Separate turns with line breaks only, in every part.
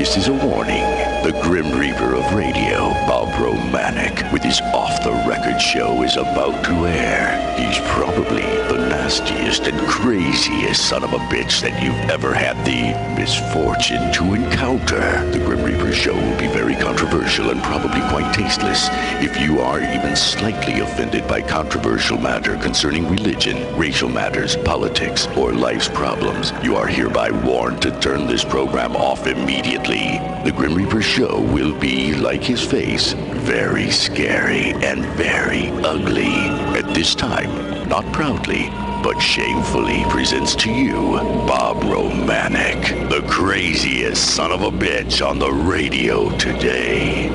This is a warning. The Grim Reaper of radio, Bob Romanik, with his off-the-record show is about to air. He's probably the nastiest and craziest son of a bitch that you've ever had the misfortune to encounter. The Grim Reaper show will be very controversial and probably quite tasteless. If you are even slightly offended by controversial matter concerning religion, racial matters, politics, or life's problems, you are hereby warned to turn this program off immediately. The Grim Reaper show will be, like his face, very scary and very ugly. At this time, not proudly, but shamefully presents to you Bob Romanik, the craziest son of a bitch on the radio today.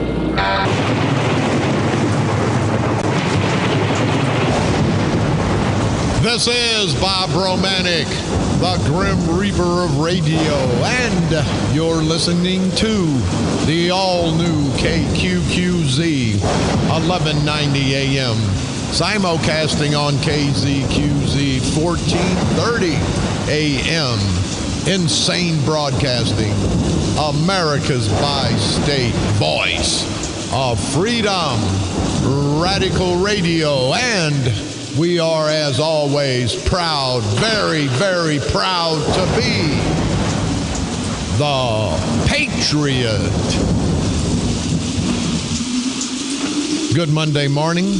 This is Bob Romanik, the Grim Reaper of radio, and you're listening to the all-new KQQZ 1190 AM, simulcasting on KZQZ 1430 AM, insane broadcasting, America's bi-state voice of freedom, radical radio, and we are, as always, proud, very, very proud to be the Patriot. Good Monday morning.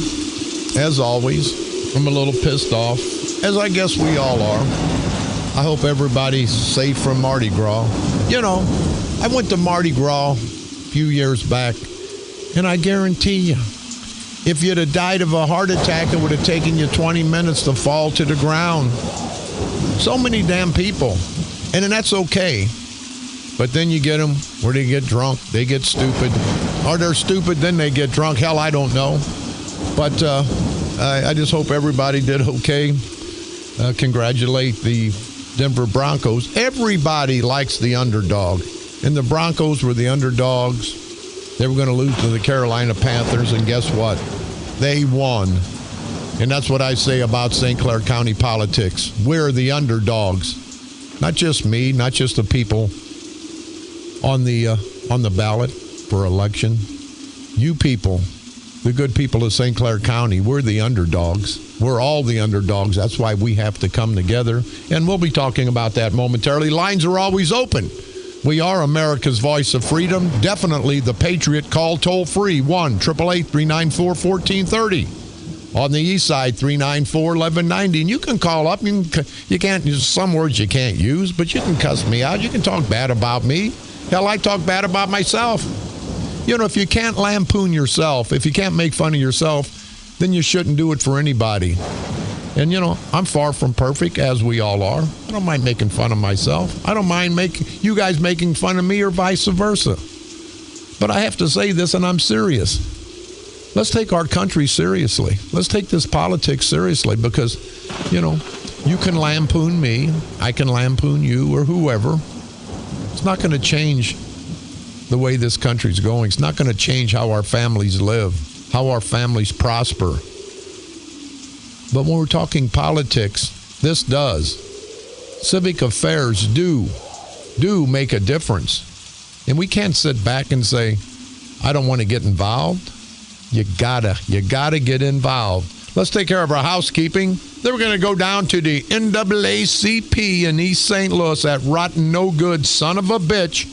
As always, I'm a little pissed off, as I guess we all are. I hope everybody's safe from Mardi Gras. You know, I went to Mardi Gras a few years back, and I guarantee you, if you'd have died of a heart attack, it would have taken you 20 minutes to fall to the ground. So many damn people. And then that's okay. But then you get them where they get drunk, they get stupid. Or they're stupid, then they get drunk. Hell, I don't know. But I just hope everybody did okay. Congratulate the Denver Broncos. Everybody likes the underdog. And the Broncos were the underdogs. They were going to lose to the Carolina Panthers, and guess what? They won. And that's what I say about St. Clair County politics. We're the underdogs. Not just me, not just the people on the ballot for election. You people, the good people of St. Clair County, we're the underdogs. We're all the underdogs. That's why we have to come together. And we'll be talking about that momentarily. Lines are always open. We are America's voice of freedom. Definitely the Patriot. Call toll free 1-888-394-1430. On the east side, 394-1190. And you can call up. You can't use some words you can't use, but you can cuss me out. You can talk bad about me. Hell, I talk bad about myself. You know, if you can't lampoon yourself, if you can't make fun of yourself, then you shouldn't do it for anybody. And, you know, I'm far from perfect, as we all are. I don't mind making fun of myself. I don't mind you guys making fun of me or vice versa. But I have to say this, and I'm serious. Let's take our country seriously. Let's take this politics seriously because, you know, you can lampoon me. I can lampoon you or whoever. It's not going to change the way this country's going. It's not going to change how our families live, how our families prosper. But when we're talking politics, this does. Civic affairs do make a difference. And we can't sit back and say, I don't want to get involved. You gotta get involved. Let's take care of our housekeeping. Then we're going to go down to the NAACP in East St. Louis, that rotten, no good son of a bitch,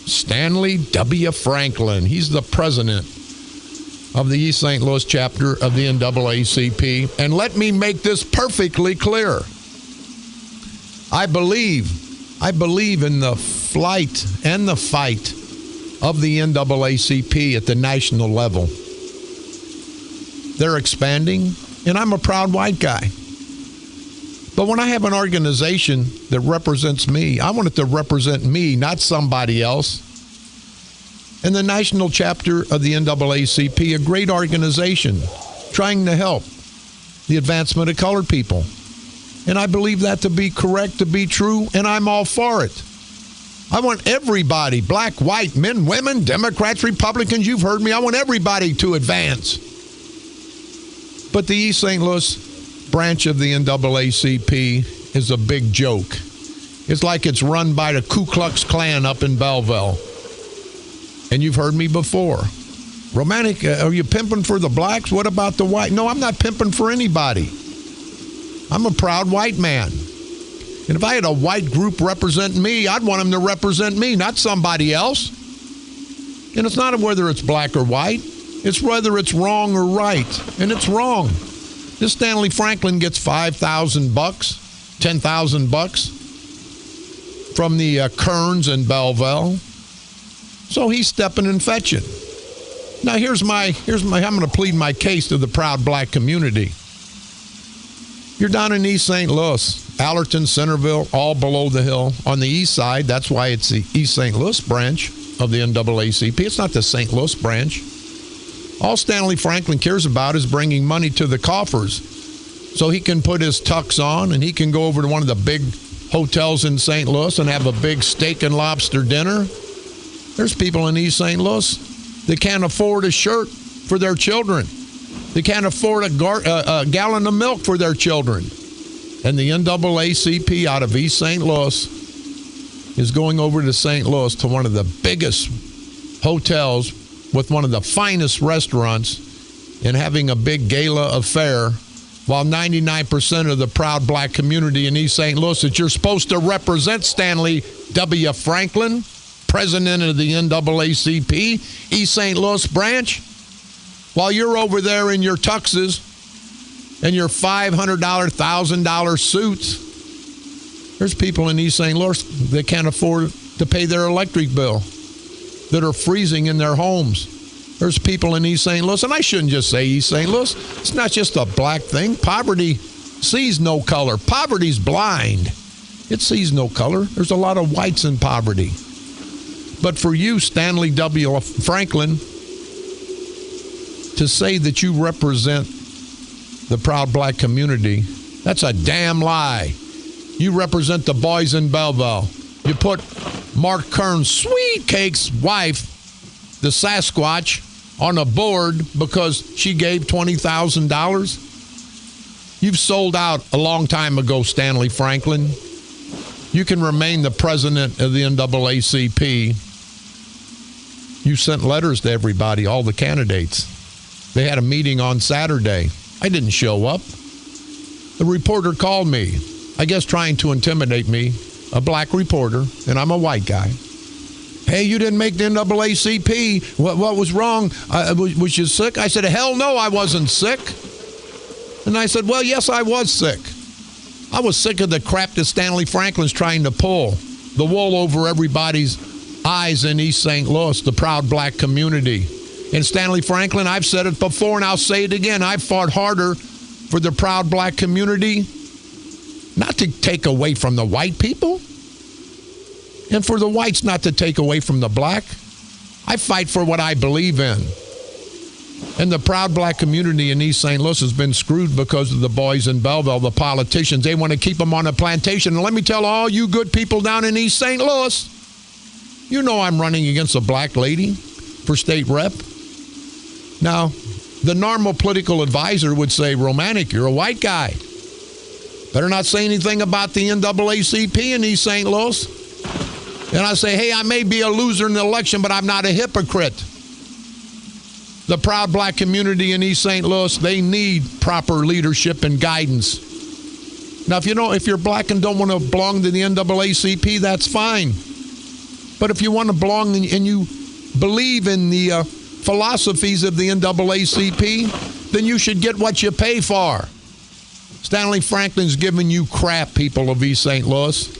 Stanley W. Franklin. He's the president of the East St. Louis chapter of the NAACP. And let me make this perfectly clear. I believe in the flight and the fight of the NAACP at the national level. They're expanding, and I'm a proud white guy. But when I have an organization that represents me, I want it to represent me, not somebody else. And the national chapter of the NAACP, a great organization trying to help the advancement of colored people. And I believe that to be correct, to be true, and I'm all for it. I want everybody, black, white, men, women, Democrats, Republicans, you've heard me, I want everybody to advance. But the East St. Louis branch of the NAACP is a big joke. It's like it's run by the Ku Klux Klan up in Belleville. And you've heard me before. Romanik, are you pimping for the blacks? What about the white? No, I'm not pimping for anybody. I'm a proud white man. And if I had a white group represent me, I'd want them to represent me, not somebody else. And it's not whether it's black or white. It's whether it's wrong or right. And it's wrong. This Stanley Franklin gets $5,000, $10,000 from the Kearns and Belleville. So he's stepping and fetching. Now I'm going to plead my case to the proud black community. You're down in East St. Louis, Allerton, Centerville, all below the hill. On the east side, that's why it's the East St. Louis branch of the NAACP. It's not the St. Louis branch. All Stanley Franklin cares about is bringing money to the coffers so he can put his tux on and he can go over to one of the big hotels in St. Louis and have a big steak and lobster dinner. There's people in East St. Louis that can't afford a shirt for their children. They can't afford a gallon of milk for their children. And the NAACP out of East St. Louis is going over to St. Louis to one of the biggest hotels with one of the finest restaurants and having a big gala affair, while 99% of the proud black community in East St. Louis that you're supposed to represent, Stanley W. Franklin, president of the NAACP, East St. Louis branch, while you're over there in your tuxes and your $500, $1,000 suits, there's people in East St. Louis that can't afford to pay their electric bill, that are freezing in their homes. There's people in East St. Louis, and I shouldn't just say East St. Louis. It's not just a black thing. Poverty sees no color. Poverty's blind. It sees no color. There's a lot of whites in poverty. But for you, Stanley W. Franklin, to say that you represent the proud black community, that's a damn lie. You represent the boys in Belleville. You put Mark Kern's sweet cake's wife, the Sasquatch, on a board because she gave $20,000. You've sold out a long time ago, Stanley Franklin. You can remain the president of the NAACP. You sent letters to everybody, all the candidates. They had a meeting on Saturday. I didn't show up. The reporter called me, I guess trying to intimidate me, a black reporter, and I'm a white guy. Hey, you didn't make the NAACP. What was wrong? Was you sick? I said, hell no, I wasn't sick. And I said, well, yes, I was sick. I was sick of the crap that Stanley Franklin's trying to pull, the wool over everybody's eyes in East St. Louis, the proud black community. And Stanley Franklin, I've said it before and I'll say it again, I've fought harder for the proud black community, not to take away from the white people, and for the whites not to take away from the black. I fight for what I believe in. And the proud black community in East St. Louis has been screwed because of the boys in Belleville, the politicians. They want to keep them on a plantation. And let me tell all you good people down in East St. Louis, you know I'm running against a black lady for state rep. Now, the normal political advisor would say, Romanik, you're a white guy. Better not say anything about the NAACP in East St. Louis. And I say, hey, I may be a loser in the election, but I'm not a hypocrite. The proud black community in East St. Louis, they need proper leadership and guidance. Now, if you're black and don't want to belong to the NAACP, that's fine. But if you want to belong and you believe in the philosophies of the NAACP, then you should get what you pay for. Stanley Franklin's giving you crap, people of East St. Louis.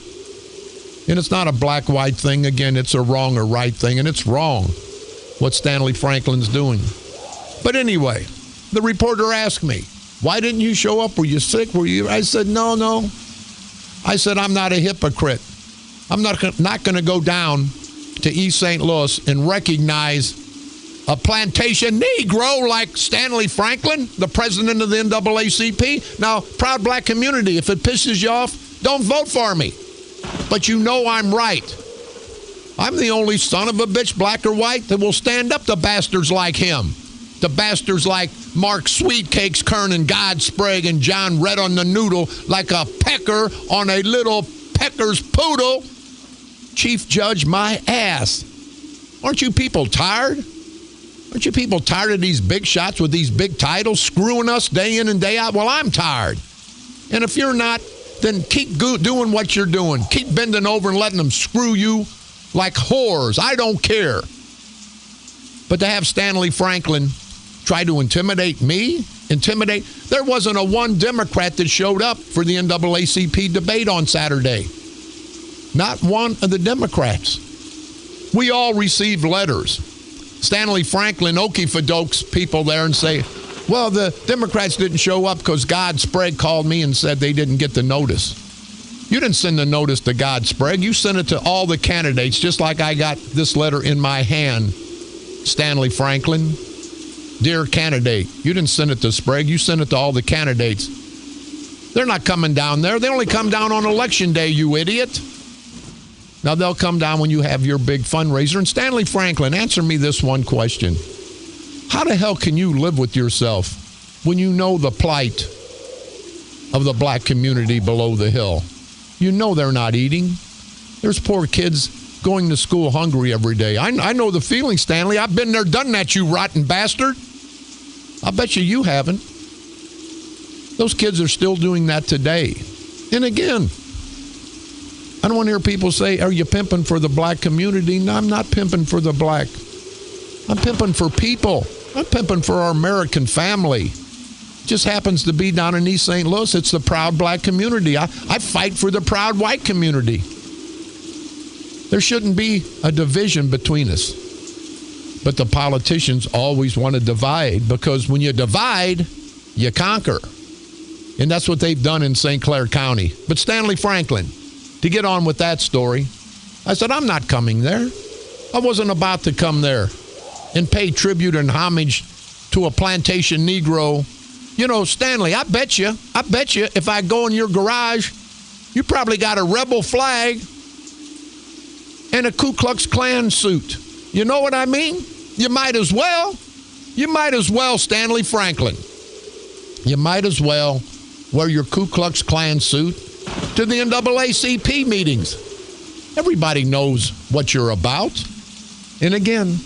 And it's not a black-white thing. Again, it's a wrong or right thing, and it's wrong what Stanley Franklin's doing. But anyway, the reporter asked me, why didn't you show up? Were you sick? I said, no. I said, I'm not a hypocrite. I'm not going to go down to East St. Louis and recognize a plantation Negro like Stanley Franklin, the president of the NAACP. Now, proud black community, if it pisses you off, don't vote for me. But you know I'm right. I'm the only son of a bitch, black or white, that will stand up to bastards like him. The bastards like Mark Sweetcakes, Kern, and God Sprague, and John Red on the Noodle, like a pecker on a little pecker's poodle. Chief Judge, my ass. Aren't you people tired? Aren't you people tired of these big shots with these big titles screwing us day in and day out? Well, I'm tired. And if you're not, then keep doing what you're doing. Keep bending over and letting them screw you like whores. I don't care. But to have Stanley Franklin try to intimidate me, there wasn't a one Democrat that showed up for the NAACP debate on Saturday. Not one of the Democrats. We all received letters. Stanley Franklin okey-fadokes people there and say, well, the Democrats didn't show up because God Sprague called me and said they didn't get the notice. You didn't send the notice to God Sprague. You sent it to all the candidates, just like I got this letter in my hand. Stanley Franklin, dear candidate, you didn't send it to Sprague. You sent it to all the candidates. They're not coming down there. They only come down on election day, you idiot. Now, they'll come down when you have your big fundraiser. And Stanley Franklin, answer me this one question. How the hell can you live with yourself when you know the plight of the black community below the hill? You know they're not eating. There's poor kids going to school hungry every day. I know the feeling, Stanley. I've been there, done that, you rotten bastard. I bet you haven't. Those kids are still doing that today. And again, I don't want to hear people say, are you pimping for the black community? No, I'm not pimping for the black. I'm pimping for people. I'm pimping for our American family. It just happens to be down in East St. Louis. It's the proud black community. I fight for the proud white community. There shouldn't be a division between us. But the politicians always want to divide, because when you divide, you conquer. And that's what they've done in St. Clair County. But Stanley Franklin, to get on with that story, I said, I'm not coming there. I wasn't about to come there and pay tribute and homage to a plantation Negro. You know, Stanley, I bet you, if I go in your garage, you probably got a rebel flag and a Ku Klux Klan suit. You know what I mean? You might as well, Stanley Franklin. You might as well wear your Ku Klux Klan suit to the NAACP meetings. Everybody knows what you're about. And again,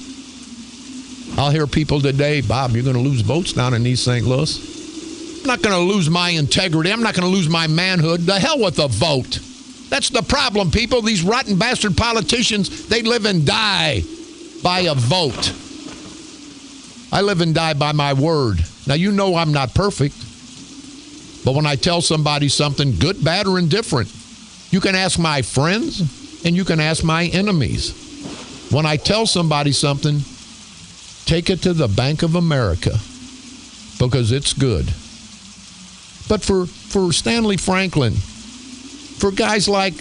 I'll hear people today, Bob, you're going to lose votes down in East St. Louis. I'm not going to lose my integrity. I'm not going to lose my manhood. The hell with the vote. That's the problem, people. These rotten bastard politicians, they live and die by a vote. I live and die by my word. Now, you know I'm not perfect. But when I tell somebody something, good, bad, or indifferent, you can ask my friends and you can ask my enemies. When I tell somebody something, take it to the Bank of America, because it's good. But for Stanley Franklin, for guys like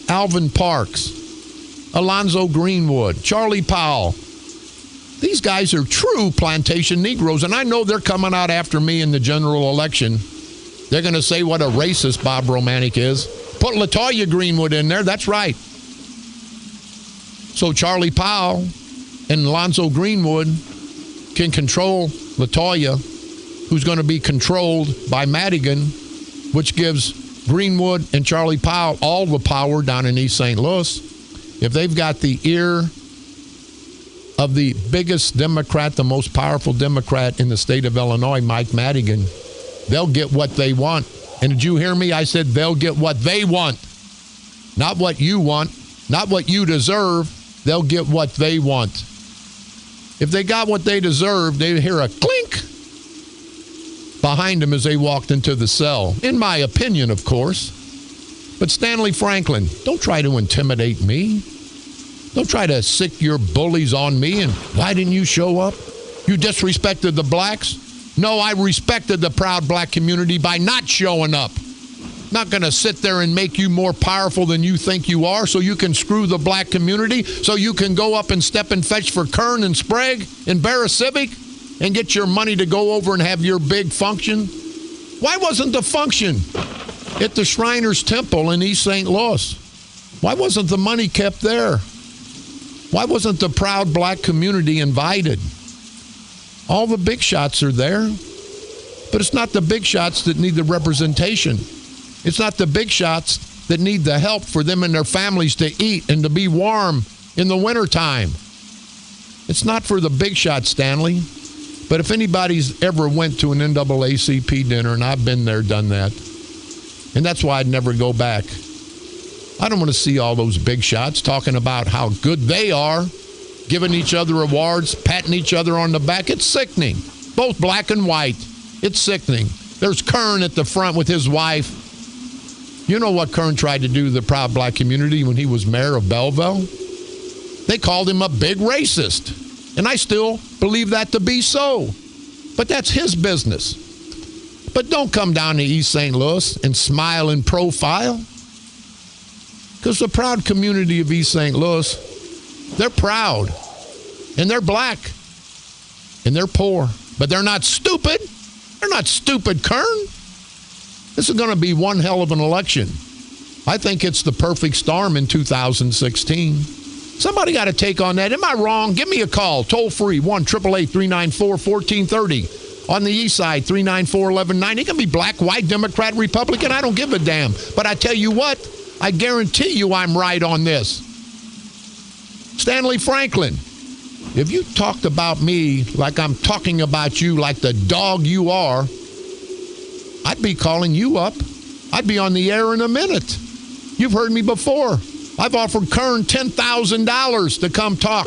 Alvin Parks, Alonzo Greenwood, Charlie Powell, these guys are true plantation Negroes, and I know they're coming out after me in the general election. They're going to say what a racist Bob Romanik is. Put LaToya Greenwood in there. That's right. So Charlie Powell and Alonzo Greenwood can control LaToya, who's going to be controlled by Madigan, which gives Greenwood and Charlie Powell all the power down in East St. Louis. If they've got the ear of the biggest Democrat, the most powerful Democrat in the state of Illinois, Mike Madigan, they'll get what they want. And did you hear me? I said they'll get what they want. Not what you want. Not what you deserve. They'll get what they want. If they got what they deserve, they'd hear a clink behind them as they walked into the cell. In my opinion, of course. But Stanley Franklin, don't try to intimidate me. Don't try to sick your bullies on me. And why didn't you show up? You disrespected the blacks? No, I respected the proud black community by not showing up. Not going to sit there and make you more powerful than you think you are so you can screw the black community, so you can go up and step and fetch for Kern and Sprague and Barra Civic and get your money to go over and have your big function. Why wasn't the function at the Shriners Temple in East St. Louis? Why wasn't the money kept there? Why wasn't the proud black community invited? All the big shots are there, but it's not the big shots that need the representation. It's not the big shots that need the help for them and their families to eat and to be warm in the wintertime. It's not for the big shot, Stanley. But if anybody's ever went to an NAACP dinner, and I've been there, done that, and that's why I'd never go back. I don't want to see all those big shots talking about how good they are, giving each other awards, patting each other on the back. It's sickening. Both black and white. It's sickening. There's Kern at the front with his wife. You know what Kern tried to do to the proud black community when he was mayor of Belleville? They called him a big racist. And I still believe that to be so. But that's his business. But don't come down to East St. Louis and smile in profile. Because the proud community of East St. Louis, they're proud. And they're black. And they're poor. But they're not stupid. They're not stupid, Kern. This is going to be one hell of an election. I think it's the perfect storm in 2016. Somebody got to take on that. Am I wrong? Give me a call. Toll free, 1-888-394-1430. On the east side, 394-1190. It can be black, white, Democrat, Republican. I don't give a damn. But I tell you what, I guarantee you I'm right on this. Stanley Franklin, if you talked about me like I'm talking about you, like the dog you are, I'd be calling you up. I'd be on the air in a minute. You've heard me before. I've offered Kern $10,000 to come talk,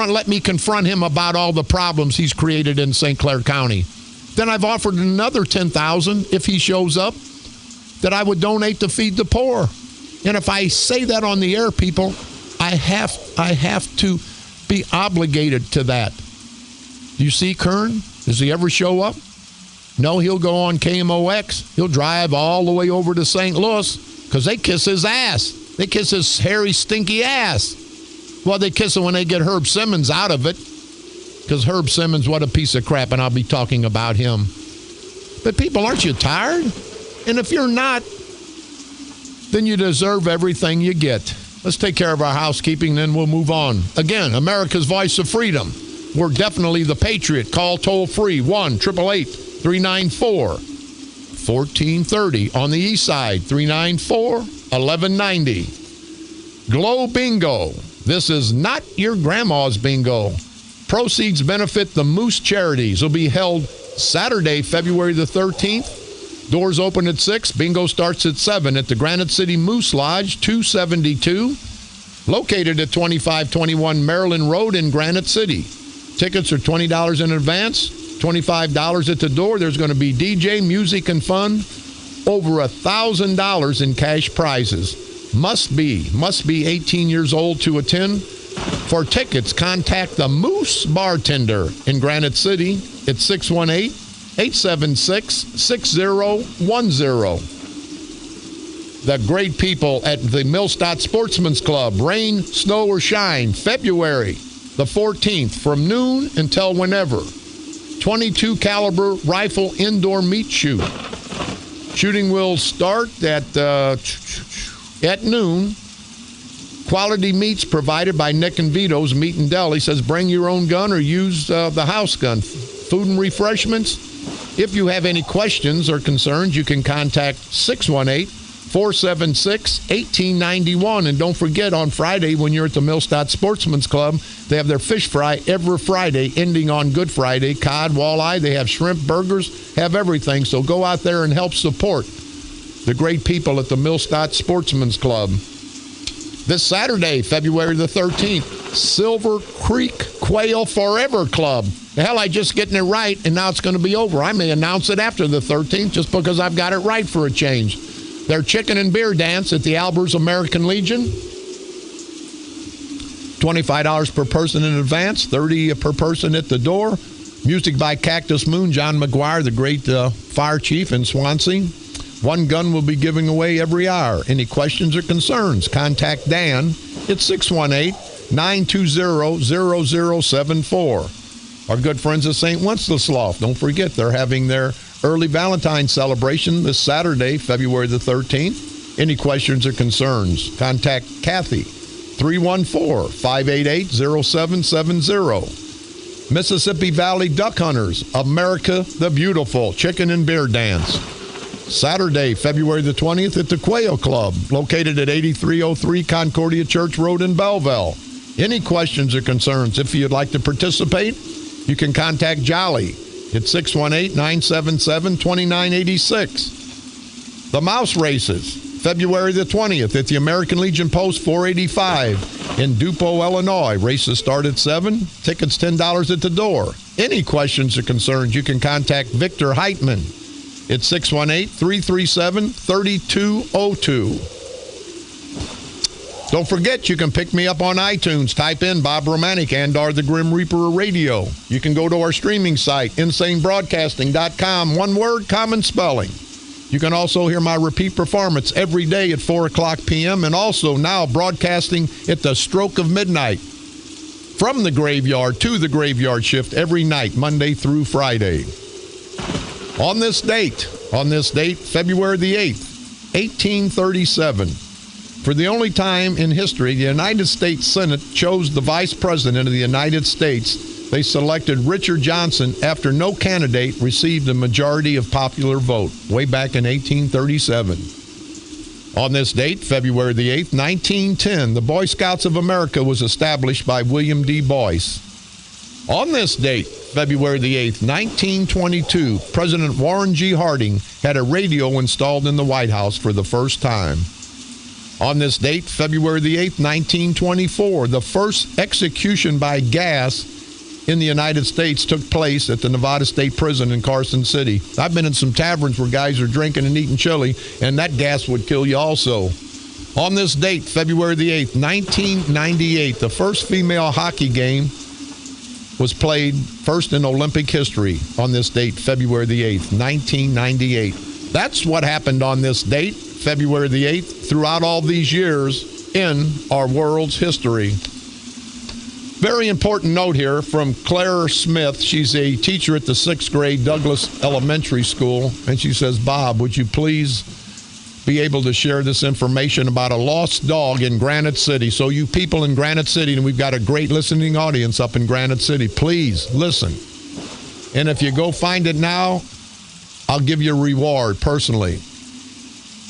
let me confront him about all the problems he's created in St. Clair County. Then I've offered another $10,000 if he shows up, that I would donate to feed the poor. And if I say that on the air, people, I have to be obligated to that. Do you see Kern? Does he ever show up? No, he'll go on KMOX. He'll drive all the way over to St. Louis because they kiss his ass. They kiss his hairy, stinky ass. Well, they kiss him when they get Herb Simmons out of it. Because Herb Simmons, what a piece of crap, and I'll be talking about him. But people, aren't you tired? And if you're not, then you deserve everything you get. Let's take care of our housekeeping, then we'll move on. Again, America's Voice of Freedom. We're definitely the Patriot. Call toll free, 1-888-394-1430. On the east side, 394-1190. Glow Bingo. This is not your grandma's bingo. Proceeds benefit the Moose Charities. Will be held Saturday, February the 13th. Doors open at 6. Bingo starts at 7 at the Granite City Moose Lodge, 272, located at 2521 Maryland Road in Granite City. Tickets are $20 in advance, $25 at the door. There's going to be DJ, music, and fun. Over $1,000 in cash prizes. Must be 18 years old to attend. For tickets, contact the Moose Bartender in Granite City at 618-876-6010. The great people at the Millstadt Sportsman's Club. Rain, snow, or shine, February the 14th from noon until whenever. 22 caliber rifle indoor meat shoot. Shooting will start at noon. Quality meats provided by Nick and Vito's Meat and Deli. Says bring your own gun or use the house gun. Food and refreshments. If you have any questions or concerns, you can contact 618-476-1891. And don't forget, on Friday when you're at the Millstadt Sportsman's Club, they have their fish fry every Friday, ending on Good Friday. Cod, walleye, they have shrimp, burgers, have everything. So go out there and help support the great people at the Millstadt Sportsman's Club. This Saturday, February the 13th, Silver Creek Quail Forever Club. Hell, I just getting it right, and now it's going to be over. I may announce it after the 13th just because I've got it right for a change. Their chicken and beer dance at the Albers American Legion. $25 per person in advance, $30 per person at the door. Music by Cactus Moon, John McGuire, the great fire chief in Swansea. One gun will be giving away every hour. Any questions or concerns, contact Dan at 618-920-0074. Our good friends at St. Wenceslaus, don't forget, they're having their early Valentine's celebration this Saturday, February the 13th. Any questions or concerns, contact Kathy, 314-588-0770. Mississippi Valley Duck Hunters, America the Beautiful, chicken and beer dance. Saturday, February the 20th at the Quail Club, located at 8303 Concordia Church Road in Belleville. Any questions or concerns? If you'd like to participate, you can contact Jolly at 618-977-2986. The Mouse Races, February the 20th at the American Legion Post 485 in Dupo, Illinois. Races start at 7. Tickets $10 at the door. Any questions or concerns, you can contact Victor Heitman at 618-337-3202. Don't forget, you can pick me up on iTunes. Type in Bob Romanik and the Grim Reaper of Radio. You can go to our streaming site, insanebroadcasting.com. One word, common spelling. You can also hear my repeat performance every day at 4 o'clock p.m. and also now broadcasting at the stroke of midnight from the graveyard to the graveyard shift every night, Monday through Friday. On this date, February the 8th, 1837, for the only time in history, the United States Senate chose the Vice President of the United States. They selected Richard Johnson after no candidate received a majority of popular vote, way back in 1837. On this date, February the 8th, 1910, the Boy Scouts of America was established by William D. Boyce. On this date, February the 8th, 1922, President Warren G. Harding had a radio installed in the White House for the first time. On this date, February the 8th, 1924, the first execution by gas in the United States took place at the Nevada State Prison in Carson City. I've been in some taverns where guys are drinking and eating chili, and that gas would kill you also. On this date, February the 8th, 1998, the first female hockey game was played first in Olympic history. On this date, February the 8th, 1998. That's what happened on this date, February the 8th, throughout all these years in our world's history. Very important note here from Claire Smith. She's a teacher at the 6th grade Douglas Elementary School, and she says, Bob, would you please be able to share this information about a lost dog in Granite City? So you people in Granite City, and we've got a great listening audience up in Granite City, please listen. And if you go find it now, I'll give you a reward personally.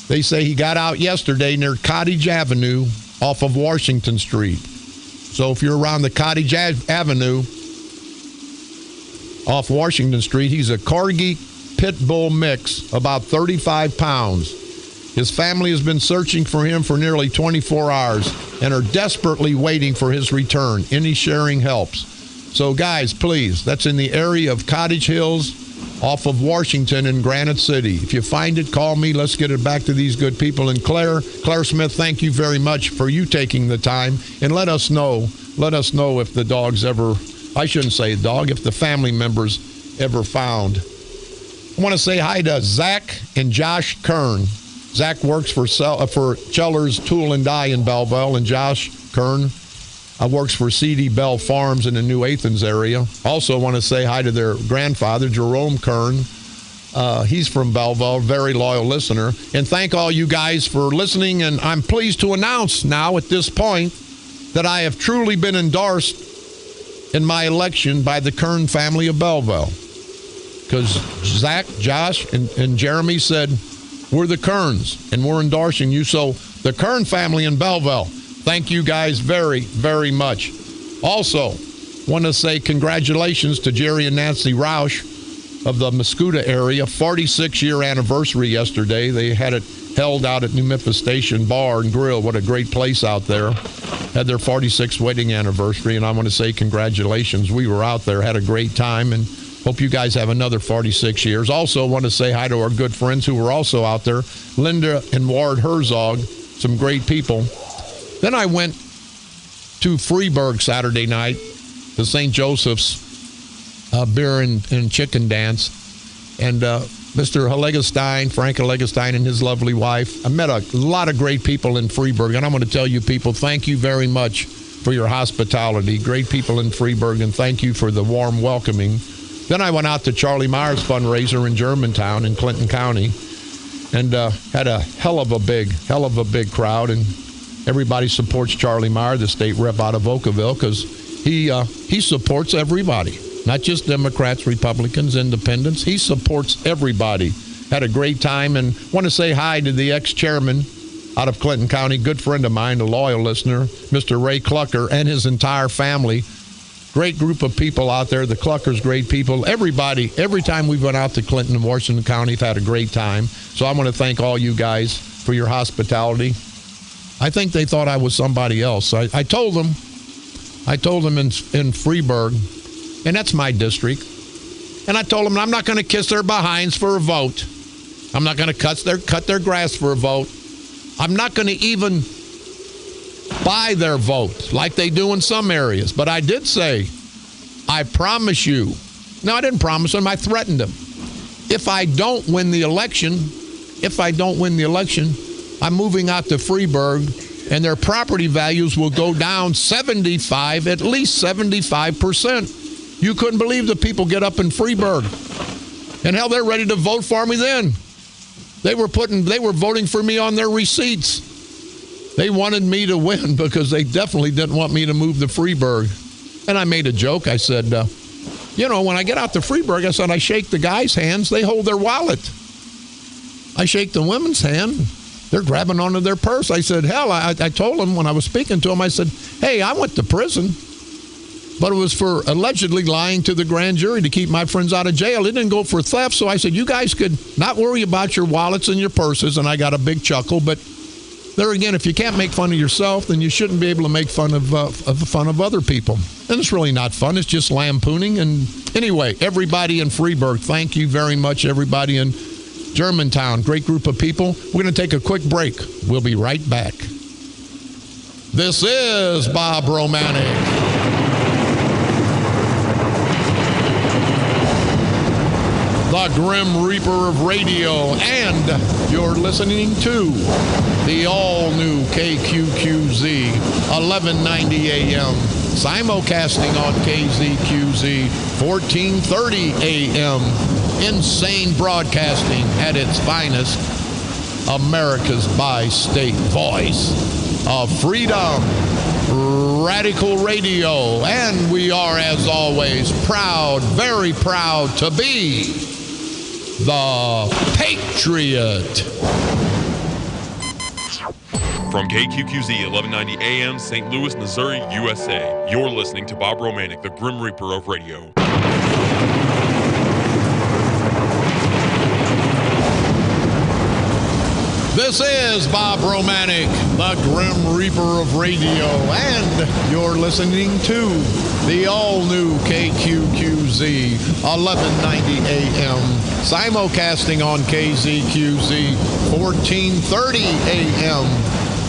They say he got out yesterday near Cottage Avenue off of Washington Street. So if you're around the Cottage Avenue off Washington Street, he's a Corgi Pit Bull mix, about 35 pounds. His family has been searching for him for nearly 24 hours and are desperately waiting for his return. Any sharing helps. So guys, please, that's in the area of Cottage Hills off of Washington in Granite City. If you find it, call me. Let's get it back to these good people. And Claire Smith, thank you very much for you taking the time. And let us know if the dog's ever, I shouldn't say dog, if the family members ever found. I want to say hi to Zach and Josh Kern. Zach works for Cheller's Tool and Die in Belleville, and Josh Kern works for C.D. Bell Farms in the New Athens area. Also want to say hi to their grandfather, Jerome Kern. He's from Belleville, very loyal listener. And thank all you guys for listening. And I'm pleased to announce now at this point that I have truly been endorsed in my election by the Kern family of Belleville. Because Zach, Josh, and Jeremy said, we're the Kerns, and we're endorsing you. So the Kern family in Belleville, thank you guys very, very much. Also, want to say congratulations to Jerry and Nancy Roush of the Mascoutah area. 46-year anniversary yesterday. They had it held out at New Memphis Station Bar and Grill. What a great place out there. Had their 46th wedding anniversary, and I want to say congratulations. We were out there, had a great time, and hope you guys have another 46 years. Also want to say hi to our good friends who were also out there, Linda and Ward Herzog, some great people. Then I went to Freeburg Saturday night, the St. Joseph's beer and chicken dance. And Mr. Hillegenstein, Frank Hillegenstein, and his lovely wife. I met a lot of great people in Freeburg, and I'm going to tell you people, thank you very much for your hospitality. Great people in Freeburg, and thank you for the warm welcoming. Then I went out to Charlie Meyer's fundraiser in Germantown in Clinton County and had a hell of a big crowd. And everybody supports Charlie Meyer, the state rep out of Oakville, because he supports everybody, not just Democrats, Republicans, Independents. He supports everybody. Had a great time, and want to say hi to the ex-chairman out of Clinton County, good friend of mine, a loyal listener, Mr. Ray Clucker, and his entire family. Great group of people out there. The Cluckers, great people. Everybody, every time we've went out to Clinton and Washington County, have had a great time. So I want to thank all you guys for your hospitality. I think they thought I was somebody else. I told them in Freeburg, and that's my district, and I told them I'm not going to kiss their behinds for a vote. I'm not going to cut their grass for a vote. I'm not going to even buy their vote like they do in some areas. But I did say, I promise you. No, I didn't promise them. I threatened them. If I don't win the election, I'm moving out to Freeburg, and their property values will go down at least 75%. You couldn't believe the people get up in Freeburg. And hell, they're ready to vote for me then. They were voting for me on their receipts. They wanted me to win because they definitely didn't want me to move to Freeburg. And I made a joke. I said, when I get out to Freeburg, I said, I shake the guys' hands. They hold their wallet. I shake the women's hand. They're grabbing onto their purse. I said, hell, I told them when I was speaking to them, I said, hey, I went to prison, but it was for allegedly lying to the grand jury to keep my friends out of jail. It didn't go for theft. So I said, you guys could not worry about your wallets and your purses. And I got a big chuckle. But there again, if you can't make fun of yourself, then you shouldn't be able to make fun of other people. And it's really not fun. It's just lampooning. And anyway, everybody in Freeburg, thank you very much. Everybody in Germantown, great group of people. We're going to take a quick break. We'll be right back. This is Bob Romanik. The Grim Reaper of radio, and you're listening to the all-new KQQZ 1190 AM, simulcasting on KZQZ 1430 AM, insane broadcasting at its finest, America's bi-state voice of freedom, radical radio, and we are, as always, proud, very proud to be the Patriot.
From KQQZ 1190 AM, St. Louis, Missouri, USA, you're listening to Bob Romanik, the Grim Reaper of radio.
This is Bob Romanik, the Grim Reaper of radio, and you're listening to the all-new KQQZ 1190 AM, simulcasting on KZQZ 1430 AM,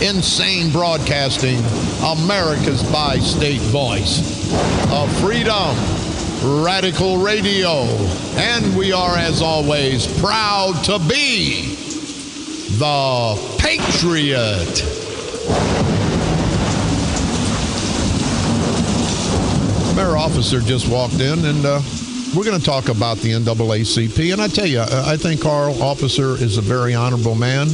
insane broadcasting, America's bi-state voice of freedom, radical radio, and we are, as always, proud to be the Patriot. Mayor Officer just walked in, and we're going to talk about the NAACP. And I tell you, I think Carl Officer is a very honorable man.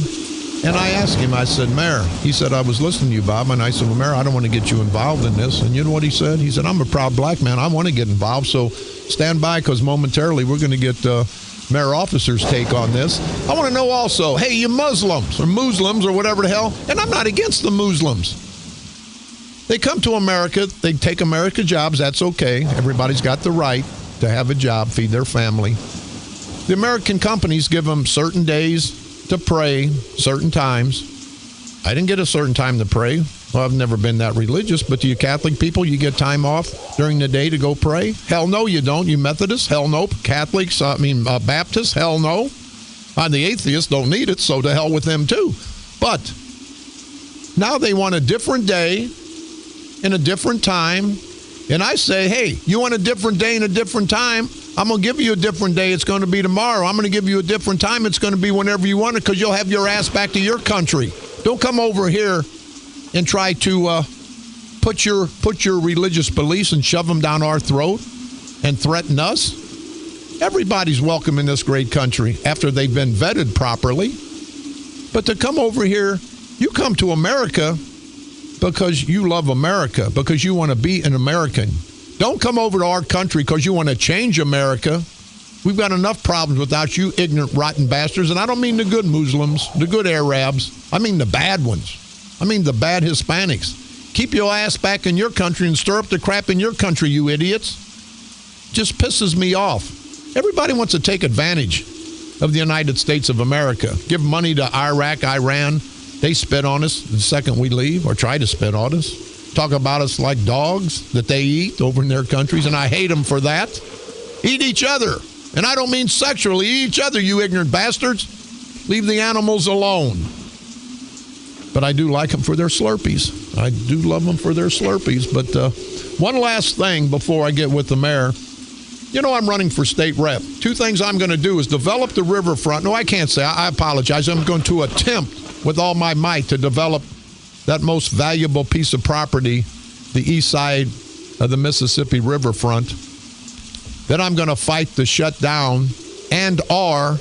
And I asked him, I said, Mayor, he said, I was listening to you, Bob. And I said, well, Mayor, I don't want to get you involved in this. And you know what he said? He said, I'm a proud black man. I want to get involved. So stand by, because momentarily we're going to get Mayor Officer's take on this. I want to know also, hey, you Muslims or whatever the hell, and I'm not against the Muslims. They come to America, they take America jobs, that's okay. Everybody's got the right to have a job, feed their family. The American companies give them certain days to pray, certain times. I didn't get a certain time to pray. Well, I've never been that religious, but to you Catholic people, you get time off during the day to go pray? Hell no, you don't. You Methodists? Hell no. Catholics, Baptists? Hell no. The atheists don't need it, so to hell with them too. But now they want a different day and a different time. And I say, hey, you want a different day and a different time? I'm going to give you a different day. It's going to be tomorrow. I'm going to give you a different time. It's going to be whenever you want it, because you'll have your ass back to your country. Don't come over here and try to put your religious beliefs and shove them down our throat and threaten us. Everybody's welcome in this great country after they've been vetted properly. But to come over here, you come to America because you love America, because you want to be an American. Don't come over to our country because you want to change America. We've got enough problems without you ignorant, rotten bastards. And I don't mean the good Muslims, the good Arabs. I mean the bad ones. I mean the bad Hispanics. Keep your ass back in your country and stir up the crap in your country, you idiots. Just pisses me off. Everybody wants to take advantage of the United States of America. Give money to Iraq, Iran. They spit on us the second we leave, or try to spit on us. Talk about us like dogs that they eat over in their countries, and I hate them for that. Eat each other. And I don't mean sexually. Eat each other, you ignorant bastards. Leave the animals alone. But I do like them for their Slurpees. I do love them for their Slurpees. But one last thing before I get with the mayor. You know, I'm running for state rep. Two things I'm going to do is develop the riverfront. No, I can't say. I apologize. I'm going to attempt with all my might to develop that most valuable piece of property, the east side of the Mississippi riverfront. Then I'm going to fight to shut down and/or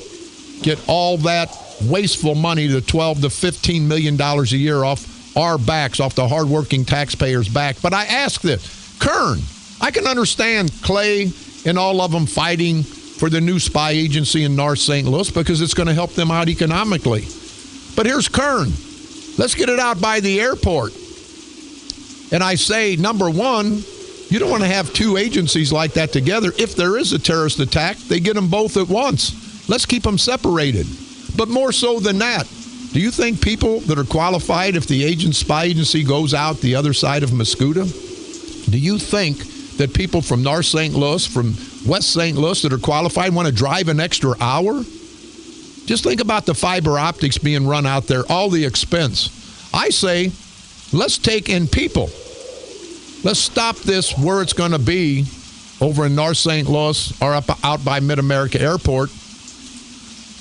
get all that wasteful money, the $12 to $15 million a year off our backs, off the hardworking taxpayers' back. But I ask this, Kern, I can understand Clay and all of them fighting for the new spy agency in North St. Louis because it's going to help them out economically. But here's Kern. Let's get it out by the airport. And I say, number one, you don't want to have two agencies like that together. If there is a terrorist attack, they get them both at once. Let's keep them separated. But more so than that, do you think people that are qualified, if the spy agency goes out the other side of Mascoutah, do you think that people from North St. Louis, from West St. Louis that are qualified want to drive an extra hour? Just think about the fiber optics being run out there, all the expense. I say, let's take in people. Let's stop this where it's going to be over in North St. Louis or out by Mid-America Airport.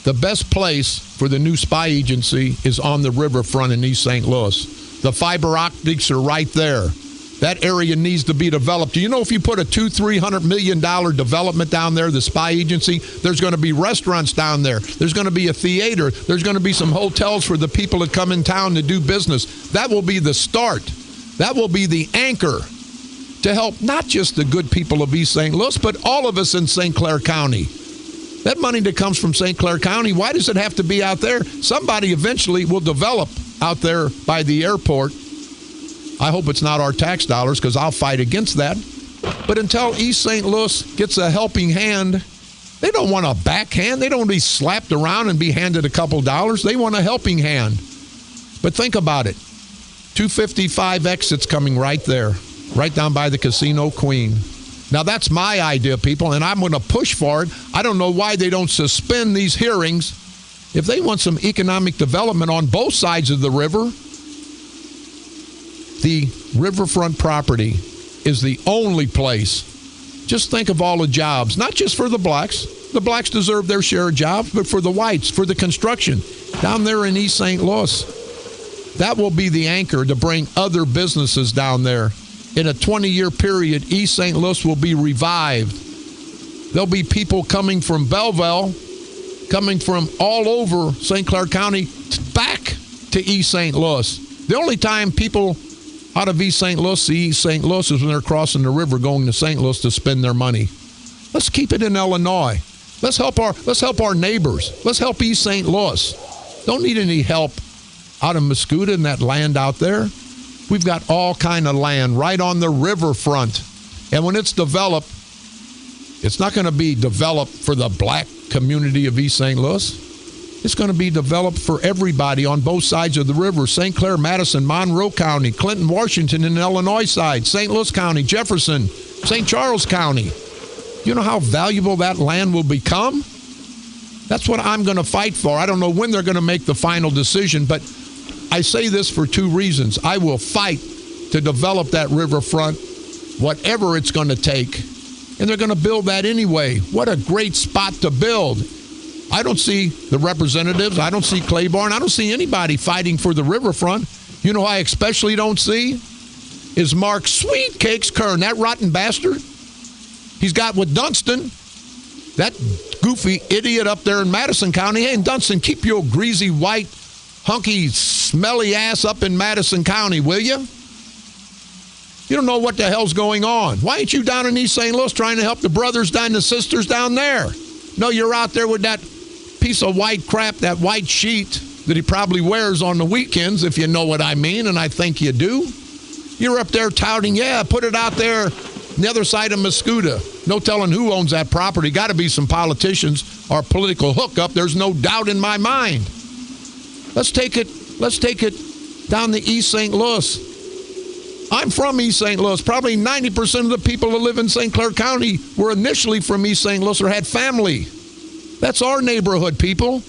The best place for the new spy agency is on the riverfront in East St. Louis. The fiber optics are right there. That area needs to be developed. Do you know if you put a $200-300 million development down there, the spy agency, there's going to be restaurants down there. There's going to be a theater. There's going to be some hotels for the people that come in town to do business. That will be the start. That will be the anchor to help not just the good people of East St. Louis, but all of us in St. Clair County. That money that comes from St. Clair County, why does it have to be out there? Somebody eventually will develop out there by the airport. I hope it's not our tax dollars because I'll fight against that. But until East St. Louis gets a helping hand, they don't want a backhand. They don't want to be slapped around and be handed a couple dollars. They want a helping hand. But think about it. 255 exits coming right there, right down by the Casino Queen. Now, that's my idea, people, and I'm going to push for it. I don't know why they don't suspend these hearings. If they want some economic development on both sides of the river, the riverfront property is the only place. Just think of all the jobs, not just for the blacks. The blacks deserve their share of jobs, but for the whites, for the construction down there in East St. Louis. That will be the anchor to bring other businesses down there. In a 20-year period, East St. Louis will be revived. There'll be people coming from Belleville, coming from all over St. Clair County back to East St. Louis. The only time people out of East St. Louis see East St. Louis is when they're crossing the river going to St. Louis to spend their money. Let's keep it in Illinois. Let's help our neighbors. Let's help East St. Louis. Don't need any help out of Mascoutah and that land out there. We've got all kind of land right on the riverfront. And when it's developed, it's not going to be developed for the black community of East St. Louis. It's going to be developed for everybody on both sides of the river. St. Clair, Madison, Monroe County, Clinton, Washington, and the Illinois side, St. Louis County, Jefferson, St. Charles County. You know how valuable that land will become? That's what I'm going to fight for. I don't know when they're going to make the final decision, but I say this for two reasons. I will fight to develop that riverfront, whatever it's going to take. And they're going to build that anyway. What a great spot to build. I don't see the representatives. I don't see Claiborne. I don't see anybody fighting for the riverfront. You know who I especially don't see? Is Mark Sweet Cakes Kern, that rotten bastard. He's got with Dunston, that goofy idiot up there in Madison County. Hey, Dunston, keep your greasy, white, hunky, smelly ass up in Madison County, will you? You don't know what the hell's going on. Why ain't you down in East St. Louis trying to help the brothers and the sisters down there? No, you're out there with that piece of white crap, that white sheet that he probably wears on the weekends, if you know what I mean, and I think you do. You're up there touting, yeah, put it out there on the other side of Mascoutah. No telling who owns that property. Got to be some politicians or political hookup. There's no doubt in my mind. Let's take it down to East St. Louis. I'm from East St. Louis. Probably 90% of the people that live in St. Clair County were initially from East St. Louis or had family. That's our neighborhood, people.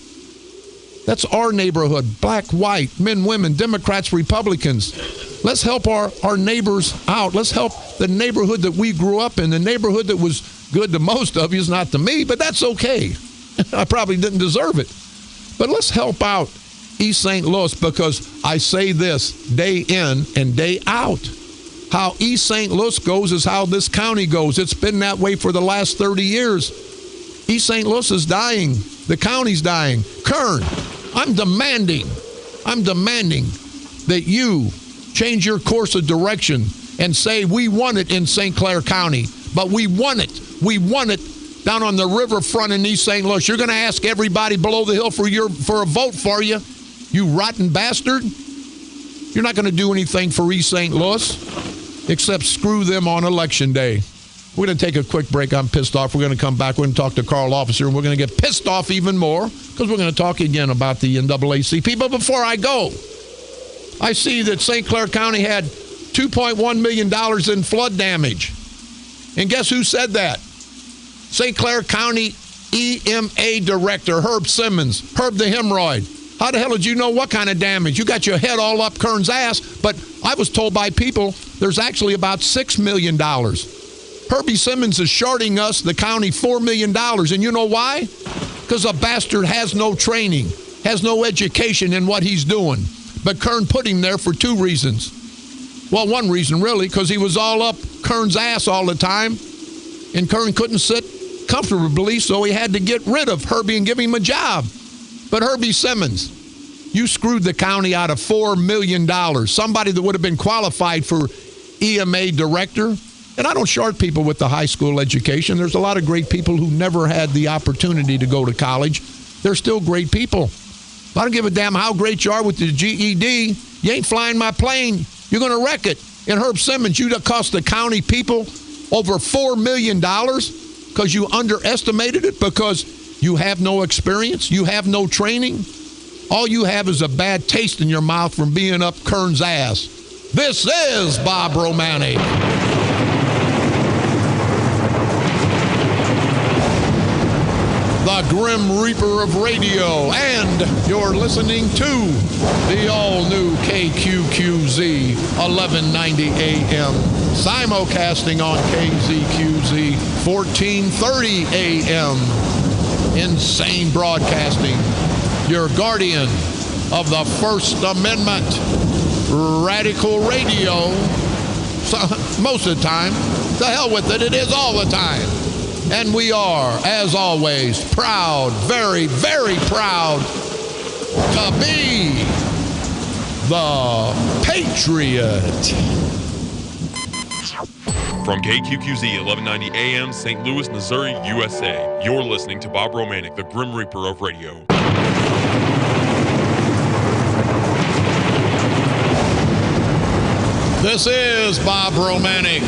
That's our neighborhood. Black, white, men, women, Democrats, Republicans. Let's help our neighbors out. Let's help the neighborhood that we grew up in, the neighborhood that was good to most of you, not to me, but that's okay. I probably didn't deserve it. But let's help out East St. Louis, because I say this day in and day out. How East St. Louis goes is how this county goes. It's been that way for the last 30 years. East St. Louis is dying. The county's dying. Kern, I'm demanding that you change your course of direction and say we want it in St. Clair County, but we want it down on the riverfront in East St. Louis. You're going to ask everybody below the hill for a vote for you, you rotten bastard. You're not going to do anything for East St. Louis except screw them on Election Day. We're going to take a quick break. I'm pissed off. We're going to come back. We're going to talk to Carl Officer, and we're going to get pissed off even more because we're going to talk again about the NAACP. But before I go, I see that St. Clair County had $2.1 million in flood damage. And guess who said that? St. Clair County EMA Director, Herb Simmons. Herb the hemorrhoid. How the hell did you know what kind of damage? You got your head all up Kern's ass, but I was told by people there's actually about $6 million. Herbie Simmons is shorting us, the county, $4 million. And you know why? Because the bastard has no training, has no education in what he's doing. But Kern put him there for two reasons. Well, one reason, really, because he was all up Kern's ass all the time, and Kern couldn't sit comfortably, so he had to get rid of Herbie and give him a job. But Herbie Simmons, you screwed the county out of $4 million. Somebody that would have been qualified for EMA director. And I don't short people with the high school education. There's a lot of great people who never had the opportunity to go to college. They're still great people. I don't give a damn how great you are with the GED. You ain't flying my plane. You're going to wreck it. And Herb Simmons, you cost the county people over $4 million because you underestimated it, because you have no experience. You have no training. All you have is a bad taste in your mouth from being up Kern's ass. This is Bob Romanik. The Grim Reaper of Radio, and you're listening to the all-new KQQZ 1190 AM, simulcasting on KZQZ 1430 AM. Insane Broadcasting, your guardian of the First Amendment, radical radio. So, most of the time, the hell with it, it is all the time. And we are, as always, proud, very, very proud to be the Patriot.
From KQQZ 1190 AM, St. Louis, Missouri, USA, you're listening to Bob Romanik, the Grim Reaper of Radio.
This is Bob Romanik,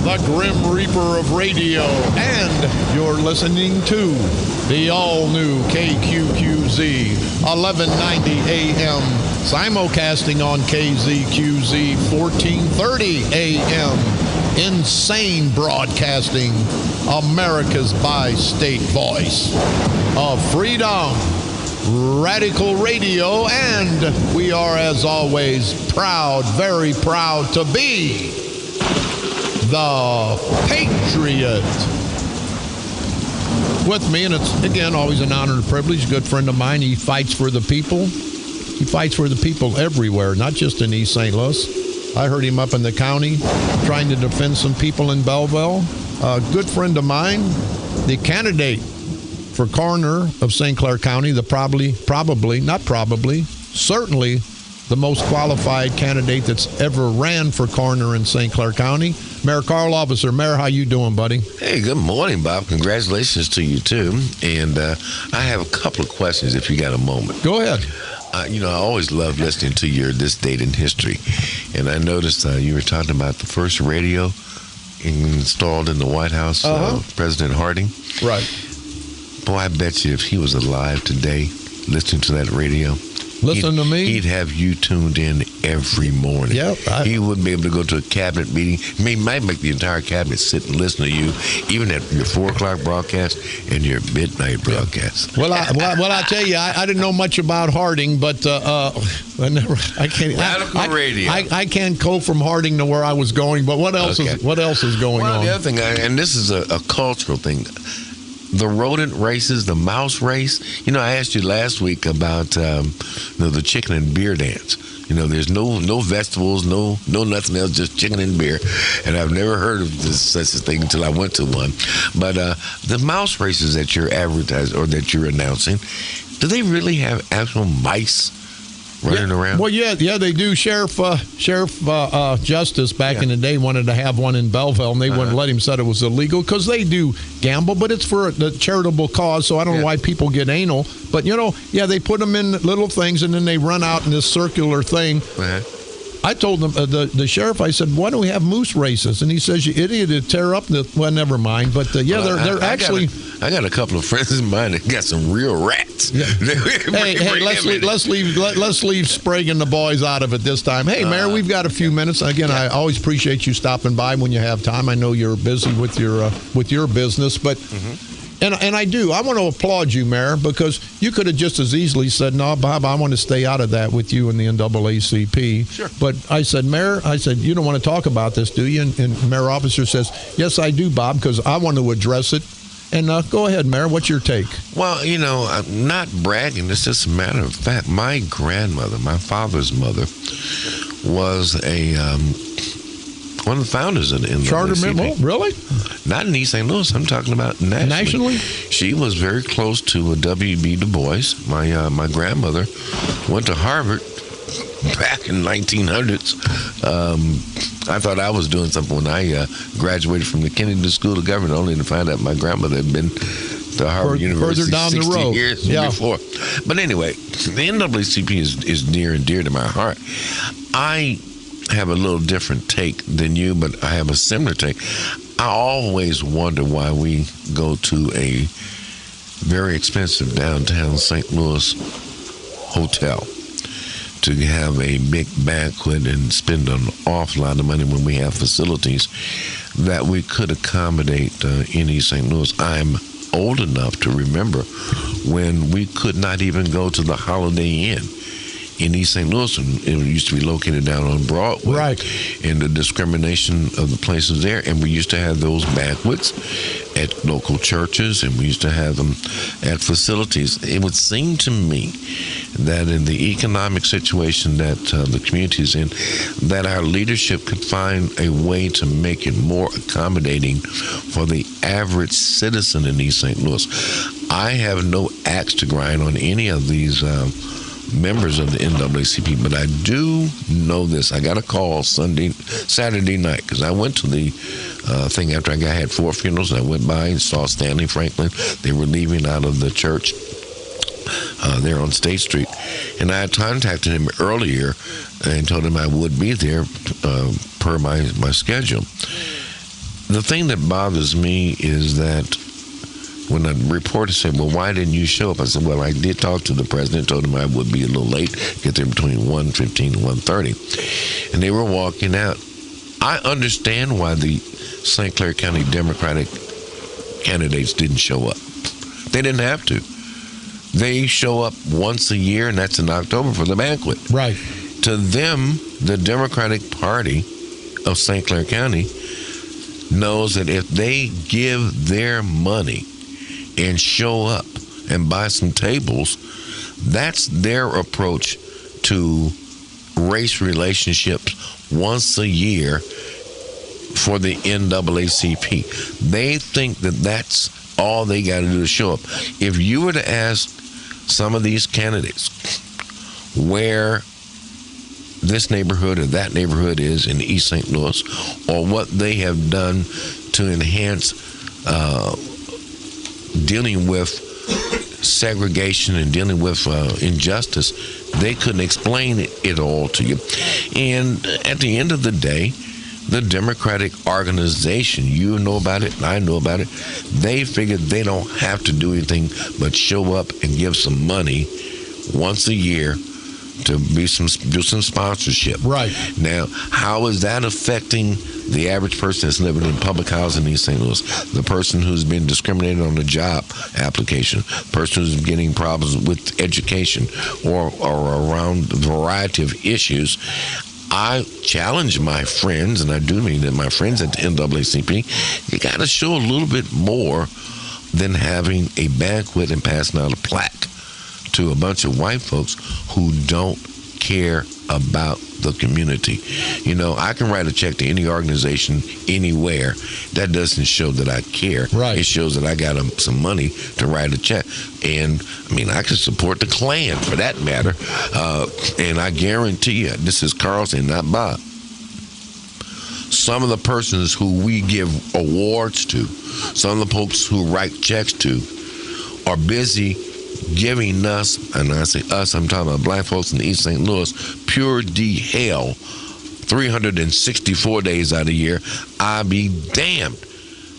the Grim Reaper of Radio, and you're listening to the all-new KQQZ 1190 AM, simulcasting on KZQZ 1430 AM. Insane Broadcasting, America's bi-state voice of freedom, radical radio, and we are, as always, proud, very proud to be the Patriot. With me, and it's, again, always an honor and a privilege, a good friend of mine. He fights for the people. He fights for the people everywhere, not just in East St. Louis. I heard him up in the county trying to defend some people in Belleville. A good friend of mine, the candidate for coroner of St. Clair County, certainly the most qualified candidate that's ever ran for coroner in St. Clair County, Mayor Carl Officer. Mayor, how you doing, buddy?
Hey, good morning, Bob. Congratulations to you, too. And I have a couple of questions if you got a moment.
Go ahead.
I always love listening to your This Date in History. And I noticed you were talking about the first radio installed in the White House, President Harding.
Right.
Boy, I bet you if he was alive today, listening to that radio,
Listen to me.
He'd have you tuned in every morning.
Yep.
He wouldn't be able to go to a cabinet meeting. He might make the entire cabinet sit and listen to you, even at your 4 o'clock broadcast and your midnight broadcast.
Well, I tell you, I didn't know much about Harding, but I can't.
Radical radio.
I can't go from Harding to where I was going. But what else is going on?
The other thing, and this is a cultural thing. The rodent races, the mouse race. I asked you last week about the chicken and beer dance. There's no vegetables, no nothing else, just chicken and beer. And I've never heard of such a thing until I went to one. But the mouse races that you're advertising or that you're announcing, do they really have actual mice running around?
Well, yeah, they do. Sheriff Justice back in the day wanted to have one in Belleville, and they wouldn't let him. Said it was illegal because they do gamble, but it's for the charitable cause. So I don't know why people get anal, but they put them in little things, and then they run out in this circular thing. I told them, the sheriff, I said, why don't we have moose races? And he says, you idiot, it'd tear up well, never mind. But they're actually.
I got a couple of friends of mine that got some real rats.
Yeah. hey, let's leave Sprague and the boys out of it this time. Hey, Mayor, we've got a few minutes. Again, I always appreciate you stopping by when you have time. I know you're busy with your business, but. And I do. I want to applaud you, Mayor, because you could have just as easily said, no, Bob, I want to stay out of that with you and the NAACP.
Sure.
But I said, Mayor, you don't want to talk about this, do you? And Mayor Officer says, yes, I do, Bob, because I want to address it. And go ahead, Mayor. What's your take?
Well, I'm not bragging. It's just a matter of fact. My grandmother, my father's mother, was one of the founders of the NAACP.
Charter member? Really?
Not in East St. Louis. I'm talking about nationally. She was very close to W.B. Du Bois. My grandmother went to Harvard back in 1900s. I thought I was doing something when I graduated from the Kennedy School of Government, only to find out my grandmother had been to Harvard University
down
60
the road.
years before. But anyway, the NAACP is near and dear to my heart. I have a little different take than you, but I have a similar take. I always wonder why we go to a very expensive downtown St. Louis hotel to have a big banquet and spend an awful lot of money when we have facilities that we could accommodate in East St. Louis. I'm old enough to remember when we could not even go to the Holiday Inn in East St. Louis, and it used to be located down on Broadway.
Right.
And the discrimination of the places there. And we used to have those banquets at local churches, and we used to have them at facilities. It would seem to me that in the economic situation that the community is in, that our leadership could find a way to make it more accommodating for the average citizen in East St. Louis. I have no axe to grind on any of these members of the NAACP, but I do know this. I got a call Saturday night, because I went to the thing after I had 4 funerals, and I went by and saw Stanley Franklin. They were leaving out of the church there on State Street, and I had contacted him earlier and told him I would be there per my schedule. The thing that bothers me is that when the reporter said, well, why didn't you show up? I said, well, I did talk to the president, told him I would be a little late, get there between 1:15 and 1:30. And they were walking out. I understand why the St. Clair County Democratic candidates didn't show up. They didn't have to. They show up once a year, and that's in October for the banquet.
Right.
To them, the Democratic Party of St. Clair County knows that if they give their money and show up and buy some tables, that's their approach to race relationships once a year for the NAACP. They think that that's all they got to do to show up. If you were to ask some of these candidates where this neighborhood or that neighborhood is in East St. Louis, or what they have done to enhance dealing with segregation and dealing with injustice. They couldn't explain it all to you. And at the end of the day, the Democratic organization, you know about it and I know about it, they figured they don't have to do anything but show up and give some money once a year to do some sponsorship.
Right.
Now, how is that affecting the average person that's living in public housing in East St. Louis? The person who's been discriminated on a job application, person who's getting problems with education or around a variety of issues. I challenge my friends, and I do mean that my friends at the NAACP, you got to show a little bit more than having a banquet and passing out a plaque to a bunch of white folks who don't care about the community. You know, I can write a check to any organization anywhere. That doesn't show that I care.
Right.
It shows that I got some money to write a check. And, I mean, I could support the Klan for that matter. And I guarantee you, this is Carlson, not Bob. Some of the persons who we give awards to, some of the folks who write checks to, are busy giving us, and I say us, I'm talking about black folks in East St. Louis, pure D hell 364 days out of the year. I be damned.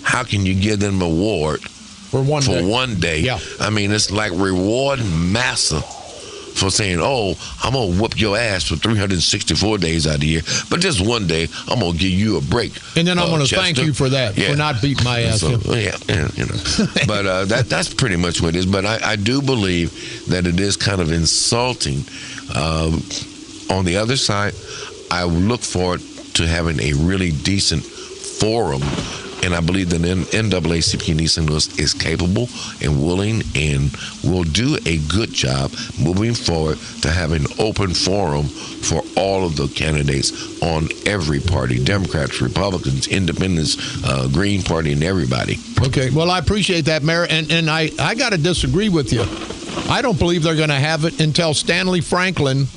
How can you give them an award
for one day?
Yeah. I mean, it's like rewarding massa for saying, oh, I'm going to whoop your ass for 364 days out of the year, but just one day, I'm going to give you a break.
And then I'm going to thank you for that, for not beating my ass.
So, yeah, you know. But that's pretty much what it is. But I do believe that it is kind of insulting. On the other side, I look forward to having a really decent forum. And I believe that NAACP in East St. Louis is capable and willing and will do a good job moving forward to have an open forum for all of the candidates on every party, Democrats, Republicans, Independents, Green Party, and everybody.
Okay, well, I appreciate that, Mayor. And I got to disagree with you. I don't believe they're going to have it until Stanley Franklin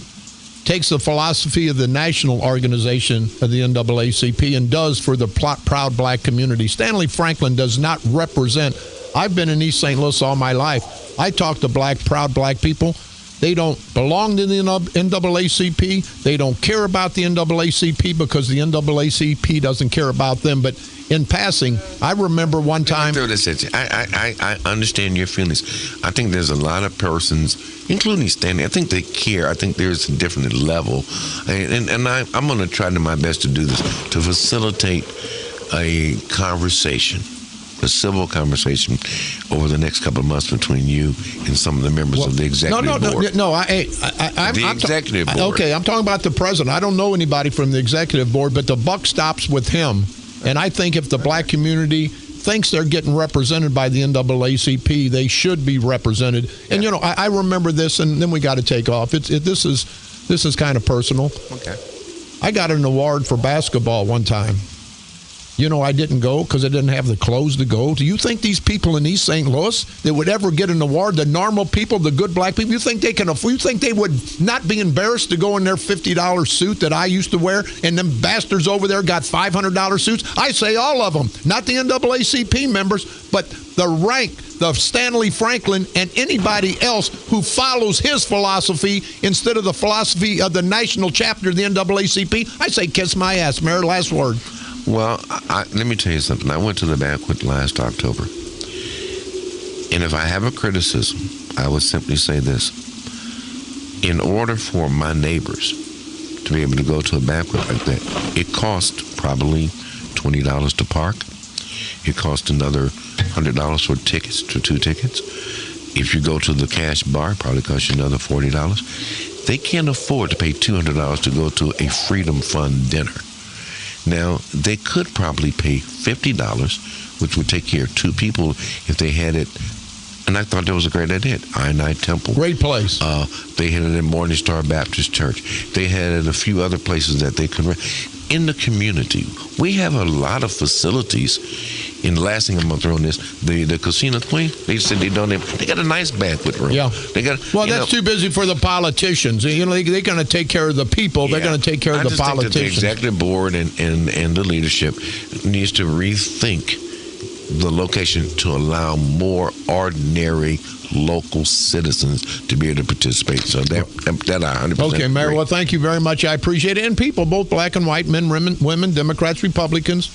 takes the philosophy of the national organization of the NAACP and does for the proud black community. Stanley Franklin does not represent. I've been in East St. Louis all my life. I talk to proud black people. They don't belong to the NAACP. They don't care about the NAACP because the NAACP doesn't care about them. But in passing, I remember one time.
I understand your feelings. I think there's a lot of persons, including Stanley, I think they care. I think there's a different level. And I'm going to try my best to do this, to facilitate a conversation, a civil conversation over the next couple of months between you and some of the members of the executive board. The executive board.
Okay, I'm talking about the president. I don't know anybody from the executive board, but the buck stops with him. And I think if the black community thinks they're getting represented by the NAACP, they should be represented. And, you know, I remember this, and then we got to take off. This is kind of personal.
Okay.
I got an award for basketball one time. You know, I didn't go because I didn't have the clothes to go. Do you think these people in East St. Louis that would ever get an award, the normal people, the good black people, you think they would not be embarrassed to go in their $50 suit that I used to wear, and them bastards over there got $500 suits? I say all of them, not the NAACP members, but the rank, the Stanley Franklin, and anybody else who follows his philosophy instead of the philosophy of the national chapter of the NAACP. I say kiss my ass, Mayor, last word.
Well, let me tell you something. I went to the banquet last October. And if I have a criticism, I would simply say this. In order for my neighbors to be able to go to a banquet like that, it cost probably $20 to park. It cost another $100 for tickets, to 2 tickets. If you go to the cash bar, it probably costs you another $40. They can't afford to pay $200 to go to a Freedom Fund dinner. Now, they could probably pay $50, which would take care of 2 people if they had it. And I thought that was a great idea. I Temple.
Great place.
They had it at Morning Star Baptist Church. They had it at a few other places that they could. in the community, we have a lot of facilities. And the last thing I'm going to throw in this, the Casino Queen, they said they got a nice banquet room.
Yeah.
They got,
that's too busy for the politicians. They're going to take care of the people. They're going to take care of the politicians.
Think that the executive board and the leadership needs to rethink the location to allow more ordinary local citizens to be able to participate. So that I 100%
Okay, Mayor.
agree.
Well, thank you very much. I appreciate it. And people, both black and white, men, women, Democrats, Republicans,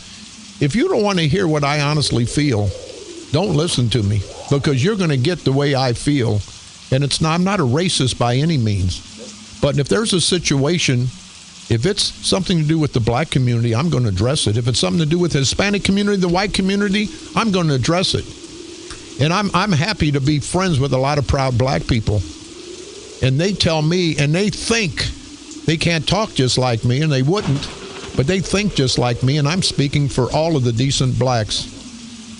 if you don't want to hear what I honestly feel, don't listen to me, because you're going to get the way I feel. And I'm not a racist by any means. But if there's a situation, if it's something to do with the black community, I'm going to address it. If it's something to do with the Hispanic community, the white community, I'm going to address it. And I'm happy to be friends with a lot of proud black people. And they tell me, and they think they can't talk just like me, and they wouldn't, but they think just like me, and I'm speaking for all of the decent blacks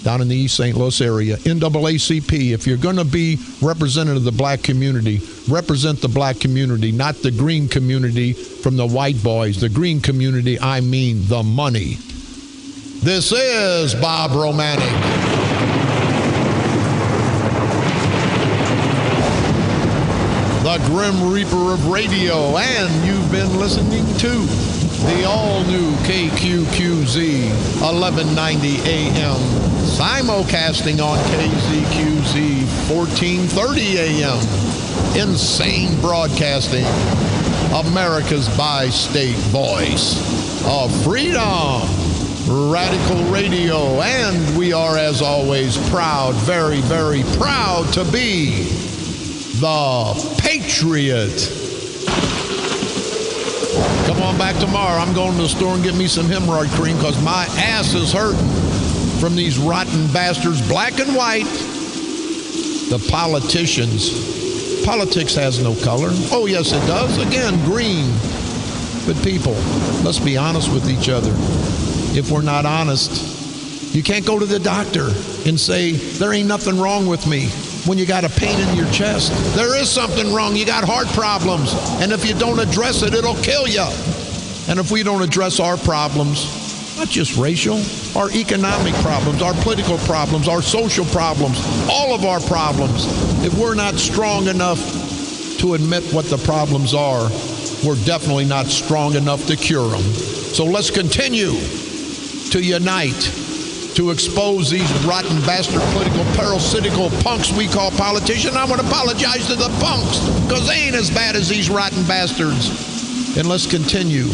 down in the East St. Louis area. NAACP, if you're going to be representative of the black community, represent the black community, not the green community from the white boys. The green community, I mean the money. This is Bob Romanik. The Grim Reaper of Radio, and you've been listening to the all-new KQQZ 1190 AM, simulcasting on KZQZ 1430 AM. Insane Broadcasting, America's bi-state voice of freedom, Radical Radio, and we are, as always, proud, very, very proud to be the Patriot. Come on back tomorrow. I'm going to the store and get me some hemorrhoid cream because my ass is hurting from these rotten bastards, black and white. The politicians. Politics has no color. Oh, yes, it does. Again, green. But people, let's be honest with each other. If we're not honest, you can't go to the doctor and say, there ain't nothing wrong with me, when you got a pain in your chest. There is something wrong. You got heart problems. And if you don't address it, it'll kill you. And if we don't address our problems, not just racial, our economic problems, our political problems, our social problems, all of our problems, if we're not strong enough to admit what the problems are, we're definitely not strong enough to cure them. So let's continue to unite, to expose these rotten bastard political parasitical punks we call politicians. I want to apologize to the punks because they ain't as bad as these rotten bastards. And let's continue.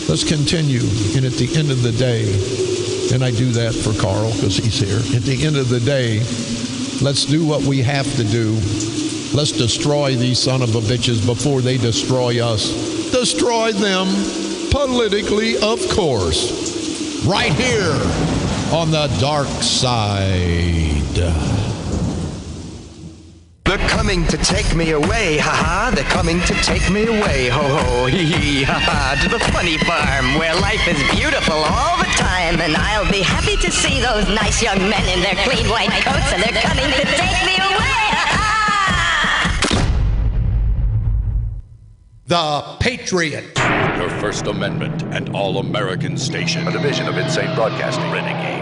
Let's continue. And at the end of the day, and I do that for Carl because he's here. At the end of the day, let's do what we have to do. Let's destroy these son of a bitches before they destroy us. Destroy them politically, of course. Right here on the dark side.
They're coming to take me away, ha-ha. They're coming to take me away, ho-ho, hee-hee, ha-ha. To the funny farm where life is beautiful all the time. And I'll be happy to see those nice young men in their clean white coats. And they're coming to take me away, ha-ha.
The Patriot.
Your First Amendment and All-American Station. A division of Insane Broadcasting. Renegade.